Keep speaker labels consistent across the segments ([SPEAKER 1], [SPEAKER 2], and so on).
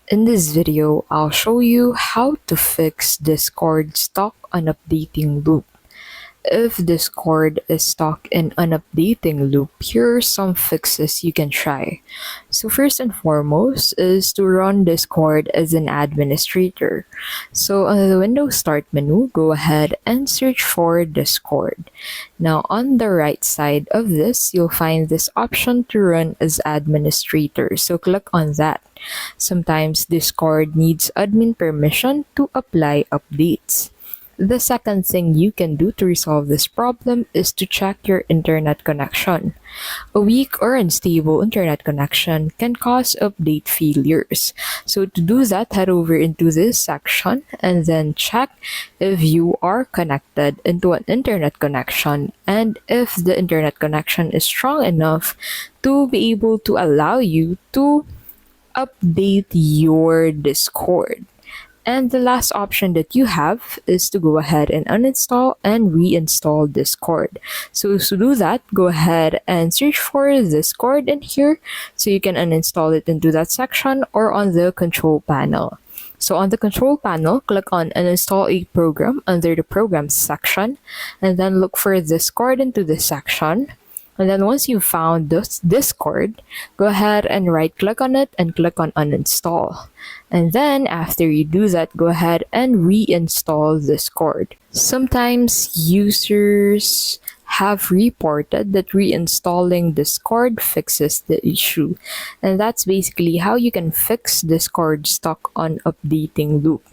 [SPEAKER 1] In this video, I'll show you how to fix Discord stuck on updating loop. If Discord is stuck in an updating loop, here are some fixes you can try. So first and foremost is to run Discord as an administrator. So on the Windows Start menu, go ahead and search for Discord. Now on the right side of this, you'll find this option to run as administrator. So click on that. Sometimes Discord needs admin permission to apply updates. The second thing you can do to resolve this problem is to check your internet connection. A weak or unstable internet connection can cause update failures. So to do that, head over into this section and then check if you are connected into an internet connection and if the internet connection is strong enough to be able to allow you to update your Discord. And the last option that you have is to go ahead and uninstall and reinstall Discord. So to do that, go ahead and search for Discord in here so you can uninstall it into that section or on the control panel. So on the control panel, click on uninstall a program under the programs section and then look for Discord into this section. And then once you've found this Discord, go ahead and right click on it and click on uninstall. And then after you do that, go ahead and reinstall Discord. Sometimes users have reported that reinstalling Discord fixes the issue. And that's basically how you can fix Discord stuck on updating loop.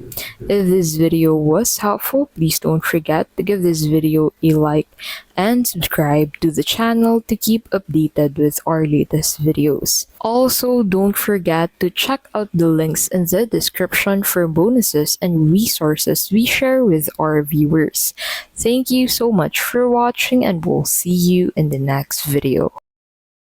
[SPEAKER 1] If this video was helpful, please don't forget to give this video a like and subscribe to the channel to keep updated with our latest videos. Also, don't forget to check out the links in the description for bonuses and resources we share with our viewers. Thank you so much for watching and we'll see you in the next video.